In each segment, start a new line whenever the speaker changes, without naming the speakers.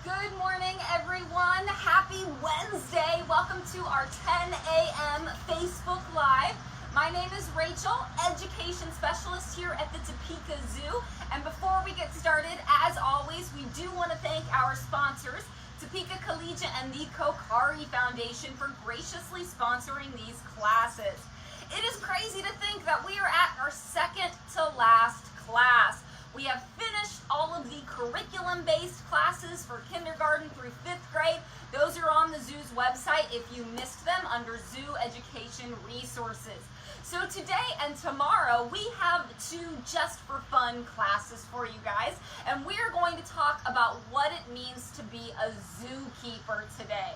Good morning, everyone. Happy Wednesday. Welcome to our 10 a.m. Facebook Live. My name is Rachel, Education Specialist here at the Topeka Zoo. And before we get started, as always, we do want to thank our sponsors, Topeka Collegiate and the Kokari Foundation, for graciously sponsoring these classes. It is crazy to think that we are at our second to last class. We have finished all of the curriculum-based classes for kindergarten through 5th grade. Those are on the zoo's website if you missed them under Zoo Education Resources. So today and tomorrow we have 2 just for fun classes for you guys, and we are going to talk about what it means to be a zookeeper today.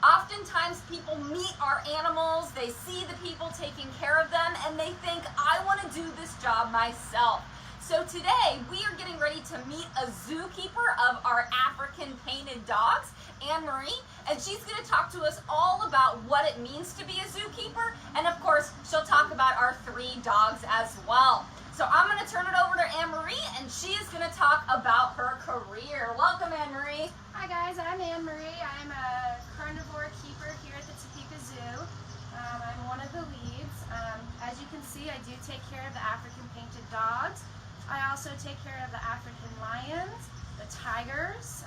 Oftentimes people meet our animals, they see the people taking care of them, and they think, I want to do this job myself. So today we are getting ready to meet a zookeeper of our African painted dogs, Anne-Marie, and she's going to talk to us all about what it means to be a zookeeper, and of course she'll talk about our 3 dogs as well. So I'm going to turn it over to Anne-Marie, and she is going to talk about her career. Welcome, Anne-Marie.
Hi guys, I'm Anne-Marie. I'm a carnivore keeper here at the Topeka Zoo. I'm one of the leads. As you can see, I do take care of the African painted dogs. I also take care of the African lions, the tigers,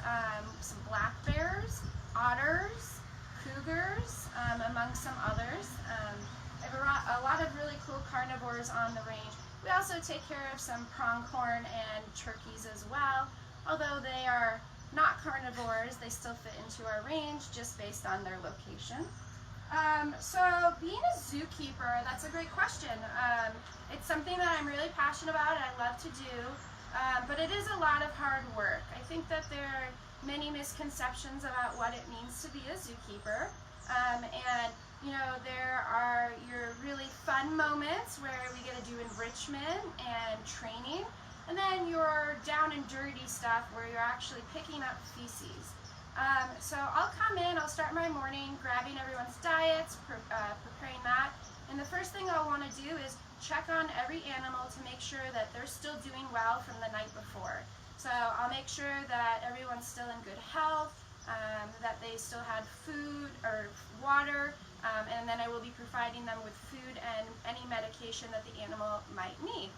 some black bears, otters, cougars, among some others. I have a lot of really cool carnivores on the range. We also take care of some pronghorn and turkeys as well. Although they are not carnivores, they still fit into our range just based on their location. So being a zookeeper, that's a great question. It's something that I'm really passionate about and I love to do, but it is a lot of hard work. I think that there are many misconceptions about what it means to be a zookeeper, and you know, there are your really fun moments where we get to do enrichment and training, and then your down and dirty stuff where you're actually picking up feces. So I'll come in, I'll start my morning grabbing everyone's diets, preparing that, and the first thing I'll want to do is check on every animal to make sure that they're still doing well from the night before. So I'll make sure that everyone's still in good health, that they still had food or water, and then I will be providing them with food and any medication that the animal might need.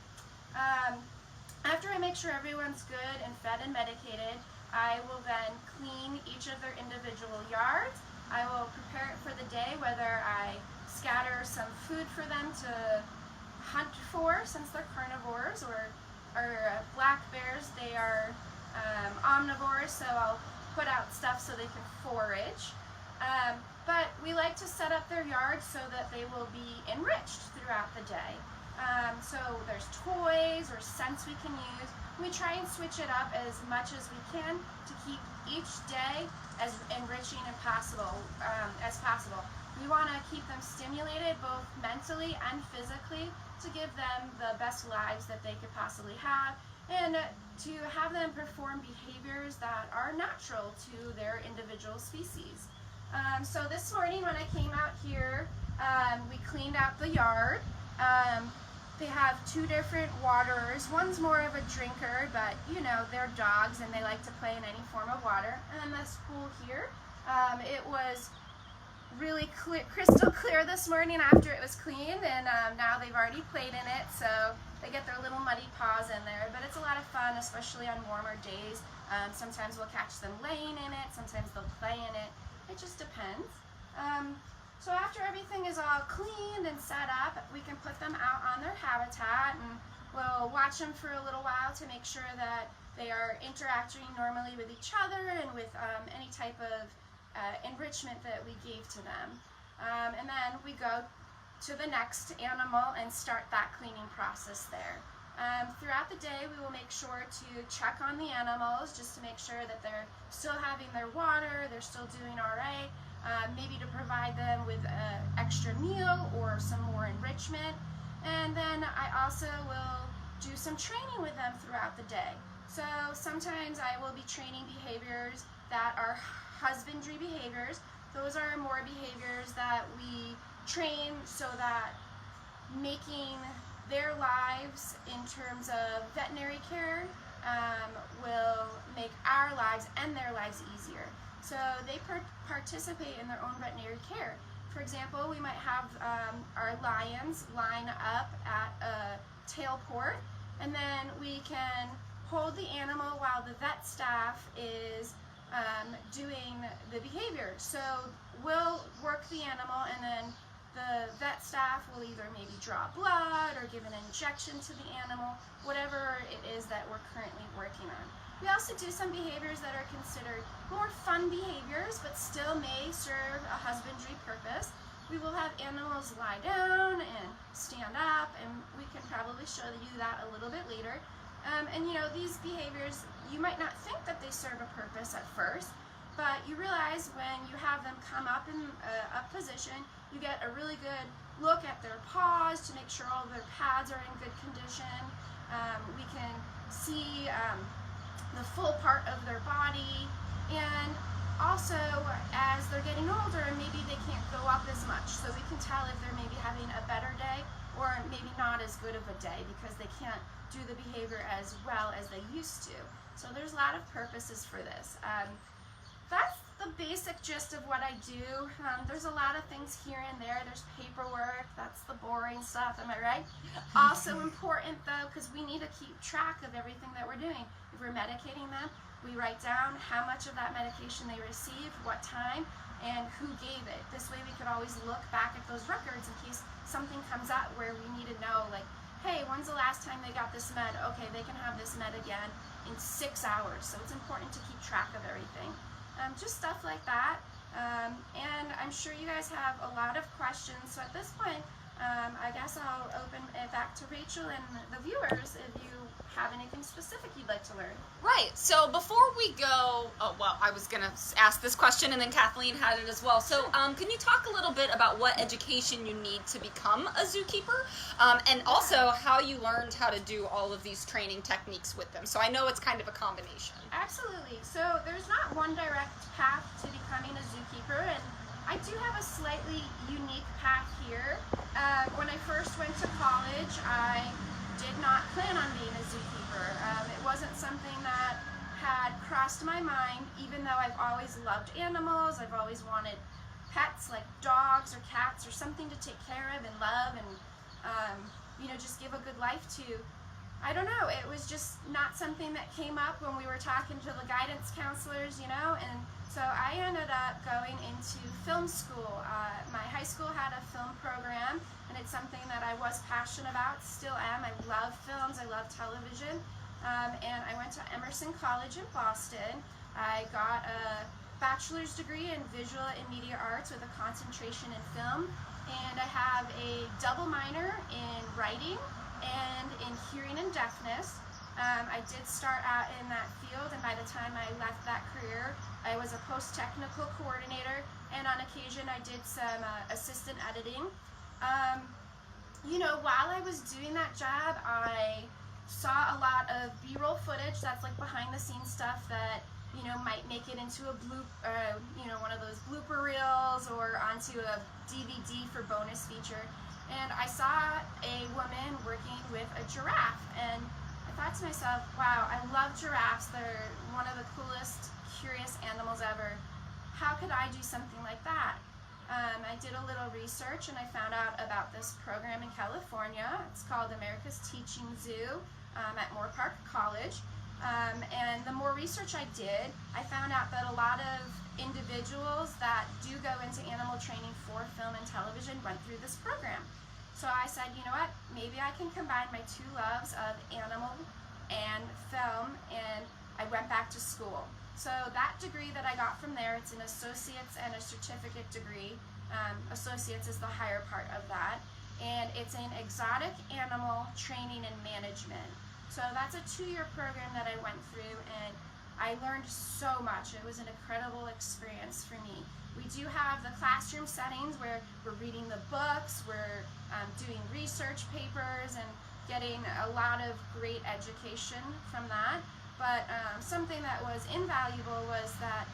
After I make sure everyone's good and fed and medicated, I will then clean each of their individual yards. I will prepare it for the day, whether I scatter some food for them to hunt for, since they're carnivores, or black bears, they are omnivores, so I'll put out stuff so they can forage. But we like to set up their yards so that they will be enriched throughout the day. So there's toys or scents we can use. We try and switch it up as much as we can to keep each day as enriching as possible. We want to keep them stimulated both mentally and physically to give them the best lives that they could possibly have, and to have them perform behaviors that are natural to their individual species. So this morning when I came out here, we cleaned out the yard. They have 2 different waterers. One's more of a drinker, but you know, they're dogs and they like to play in any form of water. And then this pool here, it was really crystal clear this morning after it was cleaned, and now they've already played in it, so they get their little muddy paws in there. But it's a lot of fun, especially on warmer days. Sometimes we'll catch them laying in it, sometimes they'll play in it. It just depends. So after everything is all cleaned and set up, we can put them out on their habitat, and we'll watch them for a little while to make sure that they are interacting normally with each other and with any type of enrichment that we gave to them. And then we go to the next animal and start that cleaning process there. Throughout the day, we will make sure to check on the animals just to make sure that they're still having their water, they're still doing all right. Maybe to provide them with an extra meal or some more enrichment. And then I also will do some training with them throughout the day. So sometimes I will be training behaviors that are husbandry behaviors. Those are more behaviors that we train so that making their lives in terms of veterinary care will make our lives and their lives easier. So they participate in their own veterinary care. For example, we might have our lions line up at a tail port, and then we can hold the animal while the vet staff is doing the behavior. So we'll work the animal, and then the vet staff will either maybe draw blood or give an injection to the animal, whatever it is that we're currently working on. We also do some behaviors that are considered more fun behaviors, but still may serve a husbandry purpose. We will have animals lie down and stand up, and we can probably show you that a little bit later. And you know, these behaviors, you might not think that they serve a purpose at first, but you realize when you have them come up in a position, you get a really good look at their paws to make sure all of their pads are in good condition. We can see the full part of their body, and also as they're getting older, maybe they can't go up as much, so we can tell if they're maybe having a better day or maybe not as good of a day because they can't do the behavior as well as they used to. So there's a lot of purposes for this. That's the basic gist of what I do. There's a lot of things here and there. There's paperwork, that's the boring stuff, am I right? Also important though, because we need to keep track of everything that we're doing. If we're medicating them, we write down how much of that medication they received, what time, and who gave it. This way we could always look back at those records in case something comes up where we need to know, like, hey, when's the last time they got this med? Okay, they can have this med again in 6 hours. So it's important to keep track of everything. Just stuff like that. And I'm sure you guys have a lot of questions. So at this point, I guess I'll open it back to Rachel and the viewers if you have anything specific you'd like to learn.
Right. So before we go, I was going to ask this question, and then Kathleen had it as well. So can you talk a little bit about what education you need to become a zookeeper, and also how you learned how to do all of these training techniques with them? So I know it's kind of a combination.
Absolutely. So there's not one direct path to becoming a zookeeper, and I do have a slightly unique path here. When I first went to college, I did not plan on being a zookeeper. It wasn't something that had crossed my mind, even though I've always loved animals. I've always wanted pets like dogs or cats or something to take care of and love and you know, just give a good life to. I don't know, it was just not something that came up when we were talking to the guidance counselors, you know, and so I ended up going into film school. My high school had a film program, and it's something that I was passionate about, still am. I love films, I love television, and I went to Emerson College in Boston. I got a bachelor's degree in visual and media arts with a concentration in film, and I have a double minor in writing and in hearing and deafness. I did start out in that field, and by the time I left that career, I was a post-technical coordinator, and on occasion I did some assistant editing. You know, while I was doing that job, I saw a lot of B-roll footage that's like behind-the-scenes stuff that, you know, might make it into a you know, one of those blooper reels or onto a DVD for bonus feature. And I saw a woman working with a giraffe, and I thought to myself, wow, I love giraffes. They're one of the coolest, curious animals ever. How could I do something like that? I did a little research, and I found out about this program in California. It's called America's Teaching Zoo at Moore Park College. And the more research I did, I found out that a lot of individuals that do go into animal training for film and television went through this program. So I said, you know what, maybe I can combine my two loves of animal and film, and I went back to school. So that degree that I got from there, it's an associate's and a certificate degree. Associates is the higher part of that, and it's in exotic animal training and management. So that's a 2-year program that I went through, and I learned so much. It was an incredible experience for me. We do have the classroom settings where we're reading the books, we're doing research papers, and getting a lot of great education from that. But something that was invaluable was that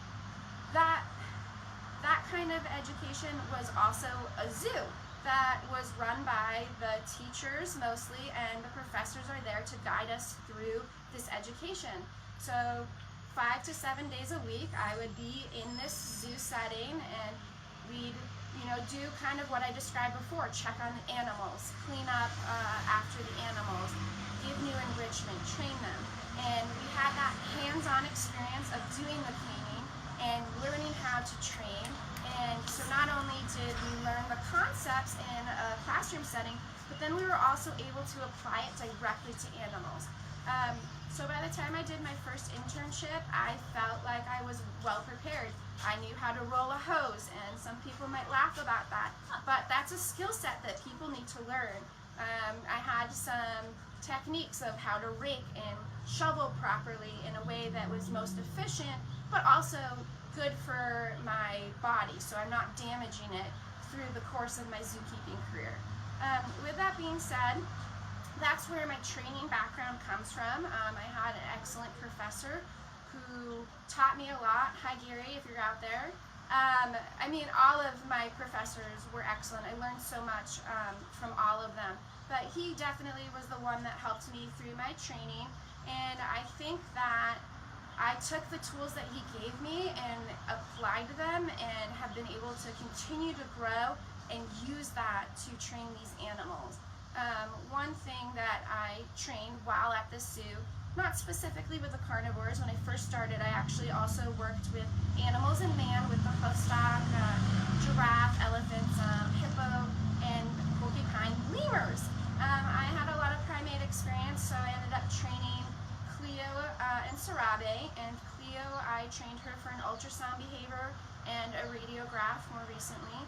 kind of education was also a zoo. that was run by the teachers mostly, and the professors are there to guide us through this education. So 5 to 7 days a week I would be in this zoo setting, and we'd do kind of what I described before: check on the animals, clean up after the animals, give new enrichment, train them. And we had that hands-on experience of doing the cleaning and learning how to train. And so not only did we learn the concepts in a classroom setting, but then we were also able to apply it directly to animals. So by the time I did my first internship, I felt like I was well prepared. I knew how to roll a hose, and some people might laugh about that, but that's a skill set that people need to learn. I had some techniques of how to rake and shovel properly in a way that was most efficient, but also good for my body, so I'm not damaging it through the course of my zookeeping career. With that being said, that's where my training background comes from. I had an excellent professor who taught me a lot. Hi Gary, if you're out there. I mean, all of my professors were excellent. I learned so much from all of them, but he definitely was the one that helped me through my training. And I think that I took the tools that he gave me and applied them, and have been able to continue to grow and use that to train these animals. One thing that I trained while at the zoo, not specifically with the carnivores. When I first started, I actually also worked with animals and man, with the hoofstock, giraffe, elephants, hippo, and porcupine lemurs. I had a lot of primate experience, so I ended up training Cleo and Sarabe. And Cleo, I trained her for an ultrasound behavior and a radiograph more recently.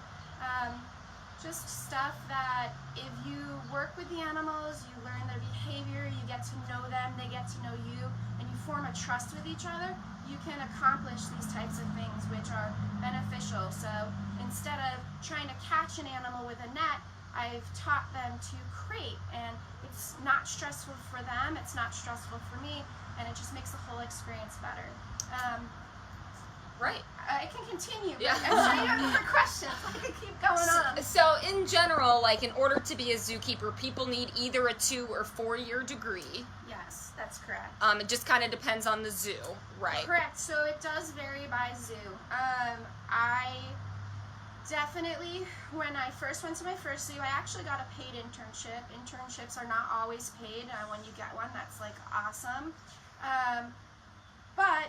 Just stuff that if you work with the animals, you learn their behavior, you get to know them, they get to know you, and you form a trust with each other, you can accomplish these types of things which are beneficial. So instead of trying to catch an animal with a net, I've taught them to crate, and it's not stressful for them, it's not stressful for me, and it just makes the whole experience better.
Right.
I can continue, but I'm sure you have other questions. I can keep going on.
So in general, like, in order to be a zookeeper, people need either a 2 or 4 year degree.
Yes, that's correct.
It just kind of depends on the zoo, right?
Correct. So it does vary by zoo. I definitely, when I first went to my first zoo, I actually got a paid internship. Internships are not always paid. When you get one, that's like awesome. But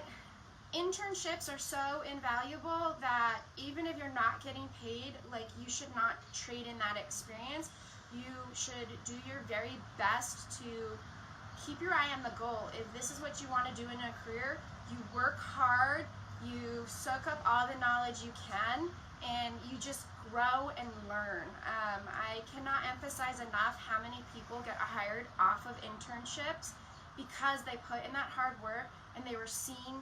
internships are so invaluable that even if you're not getting paid, like, you should not trade in that experience. You should do your very best to keep your eye on the goal. If this is what you want to do in a career, you work hard, you soak up all the knowledge you can, and you just grow and learn. I cannot emphasize enough how many people get hired off of internships because they put in that hard work and they were seen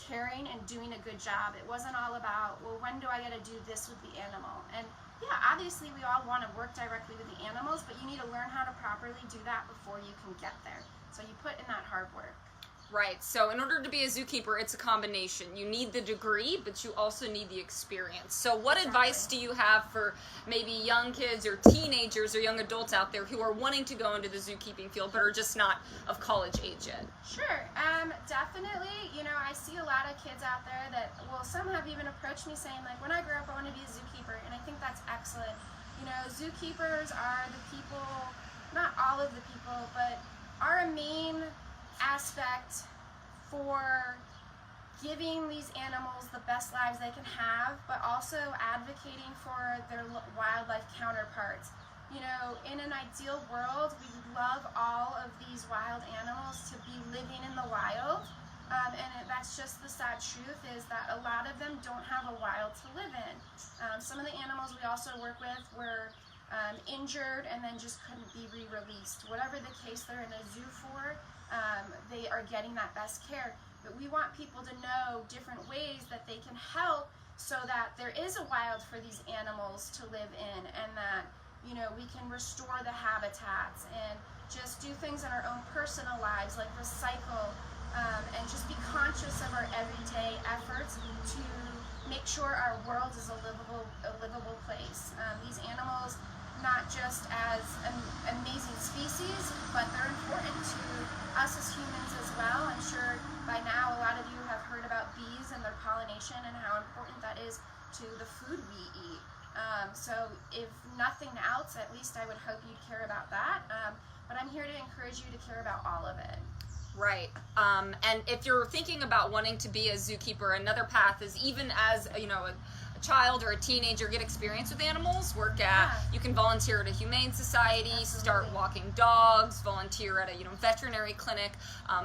caring and doing a good job. It wasn't all about, well, when do I get to do this with the animal? And yeah, obviously we all want to work directly with the animals, but you need to learn how to properly do that before you can get there. So you put in that hard work.
Right. So in order to be a zookeeper, it's a combination. You need the degree, but you also need the experience. So what advice do you have for maybe young kids or teenagers or young adults out there who are wanting to go into the zookeeping field but are just not of college age yet?
Sure. Definitely. I see a lot of kids out there that, well, some have even approached me saying, like, when I grow up, I want to be a zookeeper, and I think that's excellent. Zookeepers are the people, not all of the people, but are a main aspect for giving these animals the best lives they can have, but also advocating for their wildlife counterparts. In an ideal world, we would love all of these wild animals to be living in the wild, and that's just the sad truth, is that a lot of them don't have a wild to live in. Some of the animals we also work with were injured and then just couldn't be re-released. Whatever the case they're in a zoo for, they are getting that best care. But we want people to know different ways that they can help so that there is a wild for these animals to live in, and that we can restore the habitats and just do things in our own personal lives, like recycle, and just be conscious of our everyday efforts to make sure our world is a livable place. These animals, not just as amazing species, but they're important to us as humans as well. I'm sure by now a lot of you have heard about bees and their pollination and how important that is to the food we eat. So if nothing else, at least I would hope you'd care about that. But I'm here to encourage you to care about all of it.
Right. And if you're thinking about wanting to be a zookeeper, another path is, even as, you know, a child or a teenager, get experience with animals, you can volunteer at a humane society, start walking dogs, volunteer at a veterinary clinic,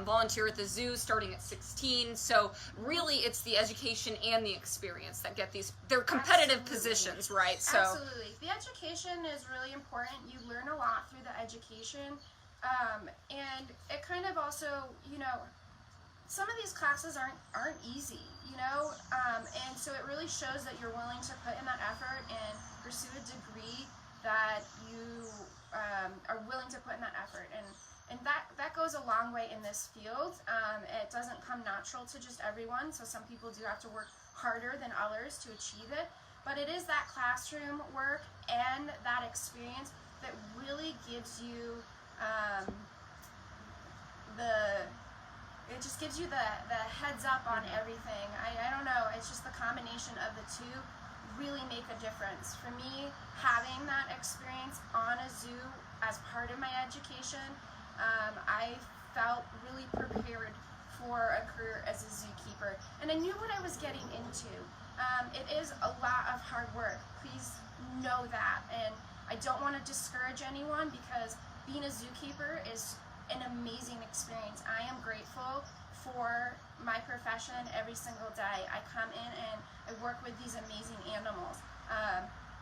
volunteer at the zoo starting at 16. So really it's the education and the experience that get they're competitive positions, right? So
Absolutely. The education is really important. You learn a lot through the education. And it kind of also, some of these classes aren't easy, and so it really shows that you're willing to put in that effort and pursue a degree that you are willing to put in that effort, and that goes a long way in this field. It doesn't come natural to just everyone, so some people do have to work harder than others to achieve it, but it is that classroom work and that experience that really gives you it just gives you the heads up on everything. I don't know, it's just the combination of the two really make a difference. For me, having that experience on a zoo as part of my education, I felt really prepared for a career as a zookeeper, and I knew what I was getting into. It is a lot of hard work, please know that, and I don't want to discourage anyone, because being a zookeeper is an amazing experience. I am grateful for my profession every single day. I come in and I work with these amazing animals.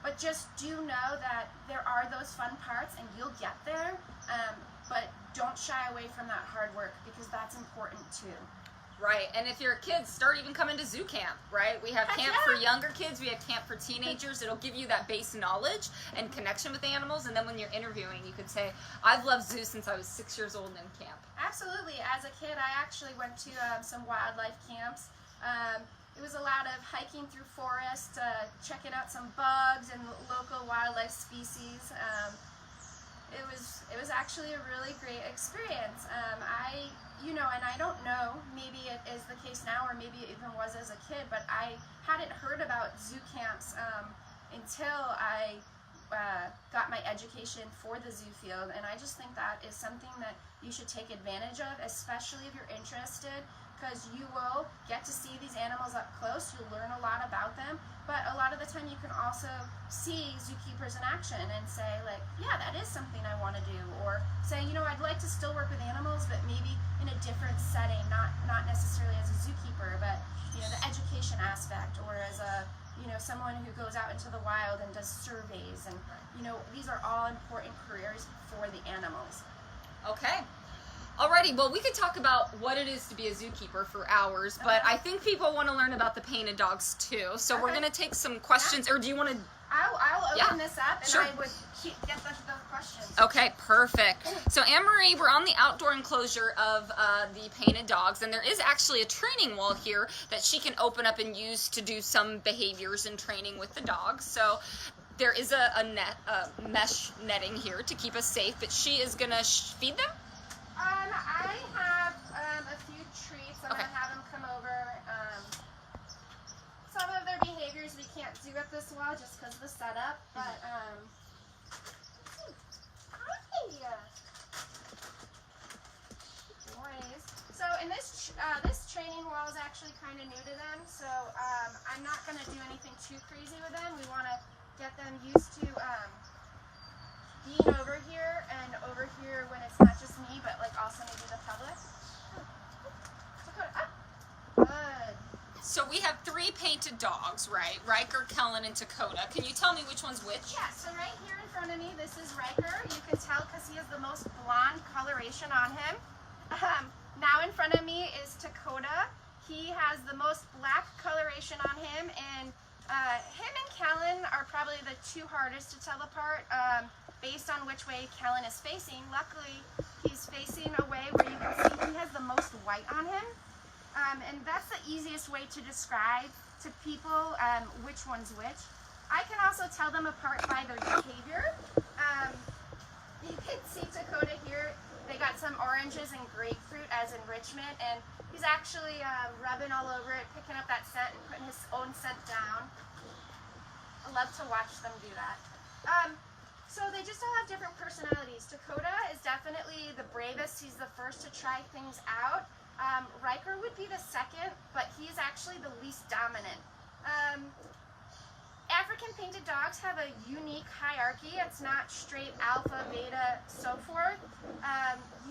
But just do know that there are those fun parts, and you'll get there, but don't shy away from that hard work, because that's important too.
Right, and if you're a kid, start even coming to zoo camp, right? We have camp for younger kids, we have camp for teenagers. It'll give you that base knowledge and connection with animals, and then when you're interviewing, you could say, I've loved zoos since I was 6 years old in camp.
Absolutely. As a kid, I actually went to some wildlife camps. It was a lot of hiking through forest, checking out some bugs and local wildlife species. It was actually a really great experience. And I don't know, maybe it is the case now, or maybe it even was as a kid, but I hadn't heard about zoo camps until I got my education for the zoo field, and I just think that is something that you should take advantage of, especially if you're interested, because you will get to see these animals up close. You'll learn a lot about them, but a lot of the time you can also see zookeepers in action and say, like, yeah, that is something I want to do, or say, I'd like to still work with animals, but maybe in a different setting, not necessarily as a zookeeper, but the education aspect, or as a someone who goes out into the wild and does surveys, and these are all important careers for the animals.
Okay. Alrighty, well, we could talk about what it is to be a zookeeper for hours, but I think people want to learn about the painted dogs too. So we're going to take some questions, or do you want to?
I'll open this up, and
sure.
I would get the questions.
Okay, perfect. So Anne-Marie, we're on the outdoor enclosure of the painted dogs, and there is actually a training wall here that she can open up and use to do some behaviors and training with the dogs. So there is a mesh netting here to keep us safe, but she is going to feed them?
I have a few treats. I'm going to have them come over. Some of their behaviors we can't do at this wall just because of the setup, but so in this training wall is actually kind of new to them, so I'm not going to do anything too crazy with them. We want to get them used to being over here and over here when it's not just me, but like also maybe the public. Good.
So we have 3 painted dogs, right? Riker, Kellen, and Dakota. Can you tell me which one's which?
Yeah, so right here in front of me, this is Riker. You can tell because he has the most blonde coloration on him. Now in front of me is Dakota. He has the most black coloration on him, and him and Kellen are probably the 2 hardest to tell apart based on which way Kellen is facing. Luckily, he's facing a way where you can see he has the most white on him. And that's the easiest way to describe to people which one's which. I can also tell them apart by their behavior. You can see Dakota here. They got some oranges and grapefruit as enrichment, and he's actually rubbing all over it, picking up that scent and putting his own scent down. I love to watch them do that. So they just all have different personalities. Dakota is definitely the bravest. He's the first to try things out. Riker would be the second, but he's actually the least dominant. African painted dogs have a unique hierarchy. It's not straight alpha, beta, so forth.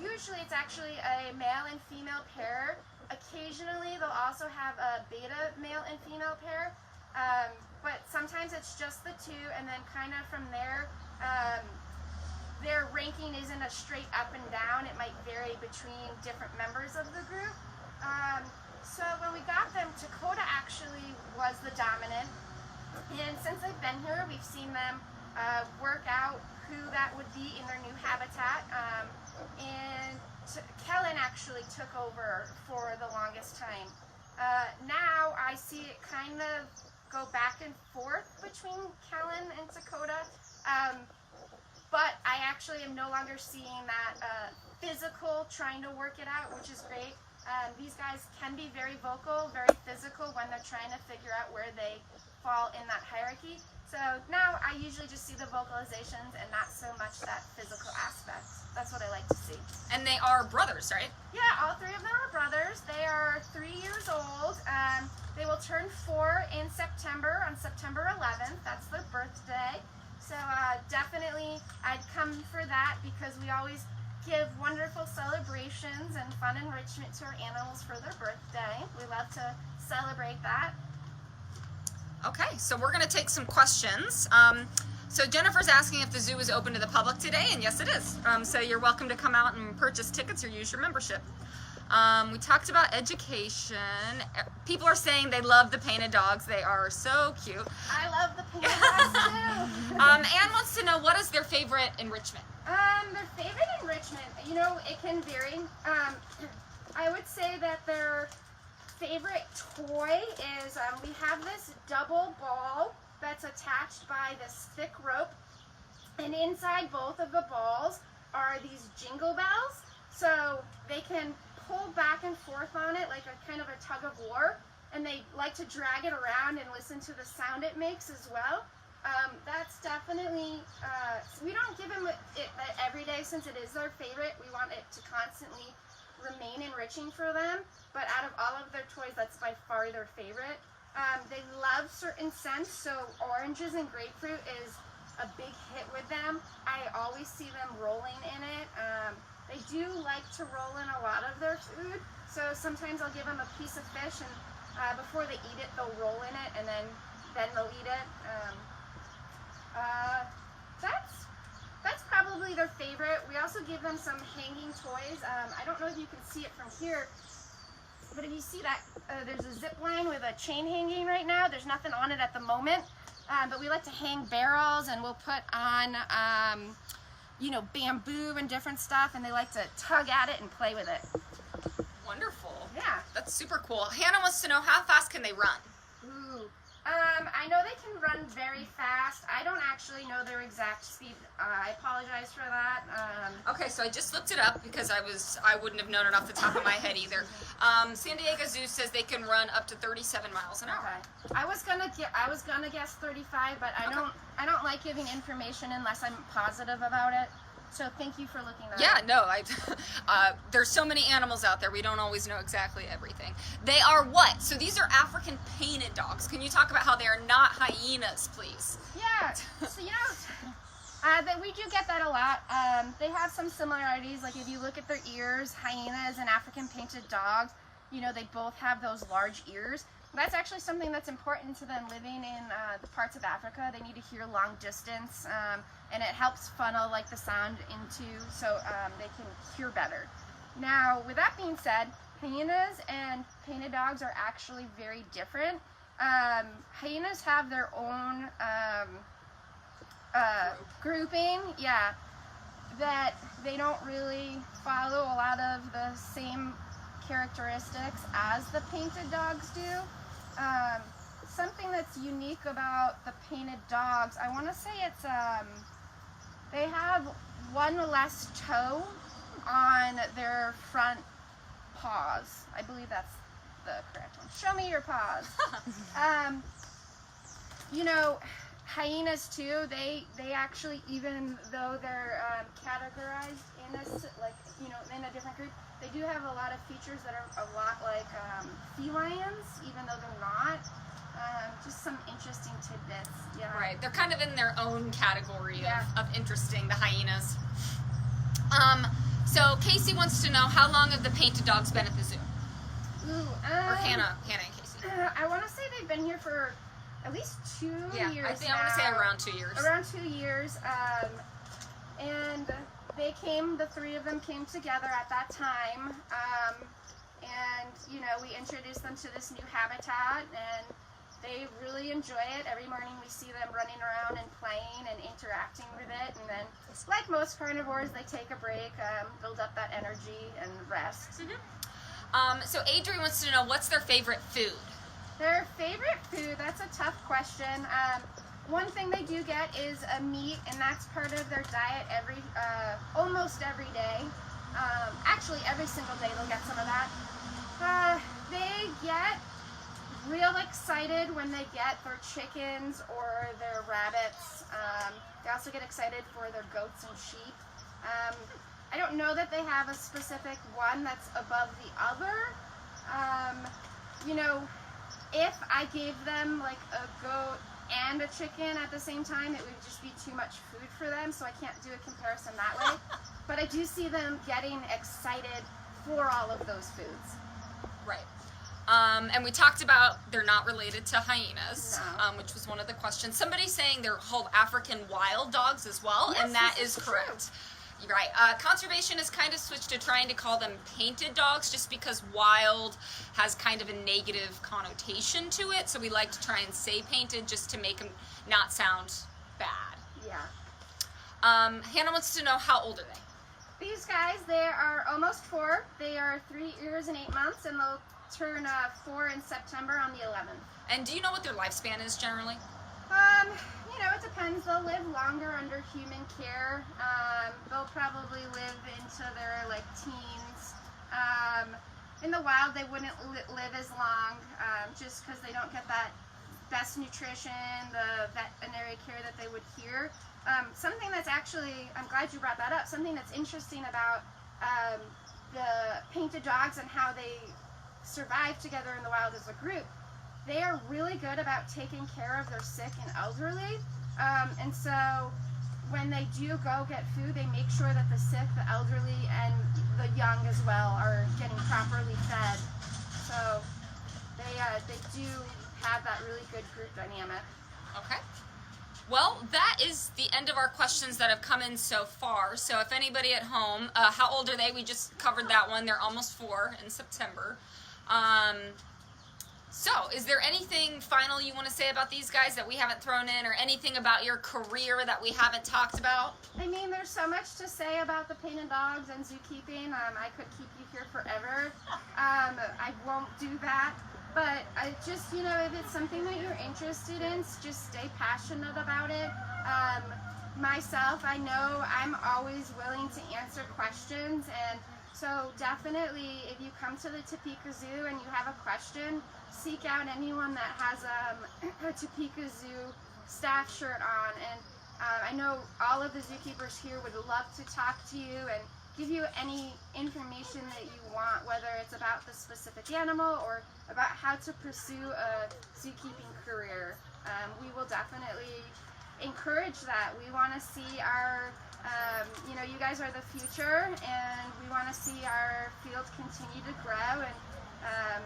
Usually it's actually a male and female pair. Occasionally they'll also have a beta male and female pair. But sometimes it's just the two, and then kind of from there, their ranking isn't a straight up and down. It might vary between different members of the group. So when we got them, Dakota actually was the dominant. And since they've been here, we've seen them work out who that would be in their new habitat. And Kellen actually took over for the longest time. Now I see it kind of go back and forth between Kellen and Dakota. But I actually am no longer seeing that physical trying to work it out, which is great. These guys can be very vocal, very physical when they're trying to figure out where they fall in that hierarchy. So now I usually just see the vocalizations and not so much that physical aspect. That's what I like to see.
And they are brothers, right?
Yeah, all three of them are brothers. They are 3 years old. They will turn 4 in September, on September 11th. That's their birthday. So definitely I'd come for that, because we always give wonderful celebrations and fun enrichment to our animals for their birthday. We love to celebrate that.
Okay, so we're going to take some questions. So Jennifer's asking if the zoo is open to the public today, and yes it is. So you're welcome to come out and purchase tickets or use your membership. We talked about education. People are saying they love the painted dogs. They are so cute.
I love the painted dogs too.
Anne wants to know, what is their favorite enrichment?
Their favorite enrichment, you know, it can vary. I would say that their favorite toy is, we have this double ball that's attached by this thick rope, and inside both of the balls are these jingle bells, so they can pull back and forth on it like a kind of a tug of war, and they like to drag it around and listen to the sound it makes as well. That's definitely, we don't give them it every day since it is their favorite. We want it to constantly remain enriching for them, but out of all of their toys, that's by far their favorite. They love certain scents, so oranges and grapefruit is a big hit with them. I always see them rolling in it. They do like to roll in a lot of their food, so sometimes I'll give them a piece of fish, and before they eat it, they'll roll in it, and then they'll eat it. That's probably their favorite. We also give them some hanging toys. I don't know if you can see it from here, but if you see that, there's a zip line with a chain hanging right now. There's nothing on it at the moment, but we like to hang barrels, and we'll put on, you know, bamboo and different stuff, and they like to tug at it and play with it.
Wonderful.
Yeah.
That's super cool. Hannah wants to know, how fast can they run?
Ooh. I know they can run very fast. I don't actually know their exact speed. I apologize for that.
Okay, so I just looked it up because I wouldn't have known it off the top of my head either. San Diego Zoo says they can run up to 37 miles an hour.
Okay. I was gonna guess 35, but I don't like giving information unless I'm positive about it. So thank you for looking at
Yeah, no, there's so many animals out there, we don't always know exactly everything. They are what? So these are African painted dogs. Can you talk about how they are not hyenas, please?
Yeah, so you know, that we do get that a lot. They have some similarities, like if you look at their ears, hyenas and African painted dogs, you know, they both have those large ears. That's actually something that's important to them living in the parts of Africa. They need to hear long distance, and it helps funnel like the sound into, so they can hear better. Now, with that being said, hyenas and painted dogs are actually very different. Hyenas have their own grouping, yeah, that they don't really follow a lot of the same characteristics as the painted dogs do. Something that's unique about the painted dogs, I want to say it's they have one less toe on their front paws. I believe that's the correct one. Show me your paws. You know, hyenas too, they actually, even though they're categorized in this, like, you know, in a different group, they do have a lot of features that are a lot like felines, even though they're not. Just some interesting tidbits. Yeah.
Right. They're kind of in their own category of interesting, the hyenas. So Casey wants to know, how long have the painted dogs been at the zoo? Or Hannah and Casey.
I want to say they've been here for at least 2 years
I think
now.
I want to say around 2 years.
Around 2 years. And they came, the three of them came together at that time. And, you know, we introduced them to this new habitat, and they really enjoy it. Every morning we see them running around and playing and interacting with it. And then, like most carnivores, they take a break, build up that energy, and rest.
So Adri wants to know, what's their favorite food?
Their favorite food, that's a tough question. One thing they do get is a meat, and that's part of their diet almost every day. Actually, every single day they'll get some of that. They get real excited when they get their chickens or their rabbits. They also get excited for their goats and sheep. I don't know that they have a specific one that's above the other. You know, if I gave them like a goat and a chicken at the same time, it would just be too much food for them, so I can't do a comparison that way. But I do see them getting excited for all of those foods.
Right. And we talked about they're not related to hyenas,
No.
which was one of the questions. Somebody's saying they're called African wild dogs as well,
Yes,
and that
this
is
is
correct. You're right. Conservation has kind of switched to trying to call them painted dogs just because wild has kind of a negative connotation to it, so we like to try and say painted just to make them not sound bad.
Yeah.
Hannah wants to know, how old are they?
These guys, they are almost 4. They are 3 years and 8 months, and they'll turn 4 in September on the 11th.
And do you know what their lifespan is generally?
You know, it depends. They'll live longer under human care. They'll probably live into their like teens. In the wild, they wouldn't live as long, just because they don't get that best nutrition, the veterinary care that they would here. Something that's actually, I'm glad you brought that up, something that's interesting about the painted dogs and how they survive together in the wild as a group. They are really good about taking care of their sick and elderly. And so when they do go get food, they make sure that the sick, the elderly, and the young as well are getting properly fed. So they do have that really good group dynamic.
Okay. Well, that is the end of our questions that have come in so far. So if anybody at home, how old are they? We just covered that one. They're almost 4 in September. So, is there anything final you want to say about these guys that we haven't thrown in, or anything about your career that we haven't talked about?
I mean, there's so much to say about the painted dogs and zookeeping. I could keep you here forever. I won't do that. But I just, you know, if it's something that you're interested in, just stay passionate about it. Myself, I know I'm always willing to answer questions, and so definitely if you come to the Topeka Zoo and you have a question, seek out anyone that has a Topeka Zoo staff shirt on. And I know all of the zookeepers here would love to talk to you and give you any information that you want, whether it's about the specific animal or about how to pursue a zookeeping career. We will definitely encourage that. We want to see our, you know, you guys are the future, and we want to see our field continue to grow and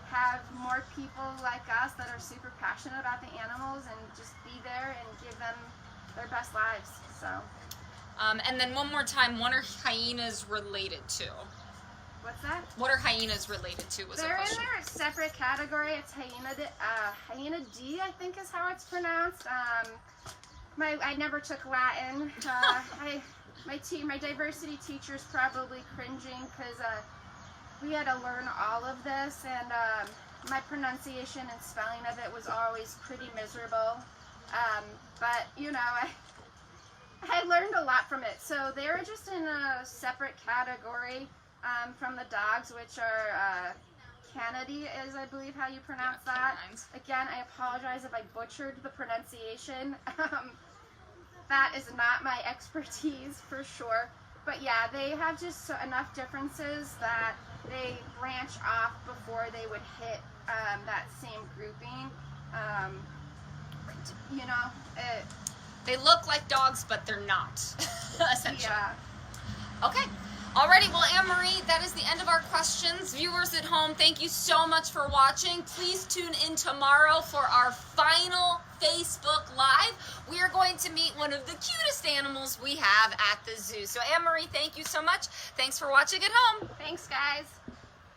have more people like us that are super passionate about the animals and just be there and give them their best lives. So.
And then one more time, what are hyenas related to?
What's that?
What are hyenas related to? Was
They're in their separate category. It's hyena D, I think is how it's pronounced. I never took Latin. My diversity teacher's probably cringing because we had to learn all of this, and my pronunciation and spelling of it was always pretty miserable. But you know, I learned a lot from it. So they're just in a separate category from the dogs, which are Canady is, I believe, how you pronounce that.
Canines.
Again, I apologize if I butchered the pronunciation. That is not my expertise for sure. But yeah, they have just enough differences that they branch off before they would hit that same grouping. You know,
They look like dogs, but they're not, essentially.
yeah.
Okay. Alrighty, well, Anne-Marie, that is the end of our questions. Viewers at home, thank you so much for watching. Please tune in tomorrow for our final Facebook Live. We are going to meet one of the cutest animals we have at the zoo. So, Anne-Marie, thank you so much. Thanks for watching at home.
Thanks, guys.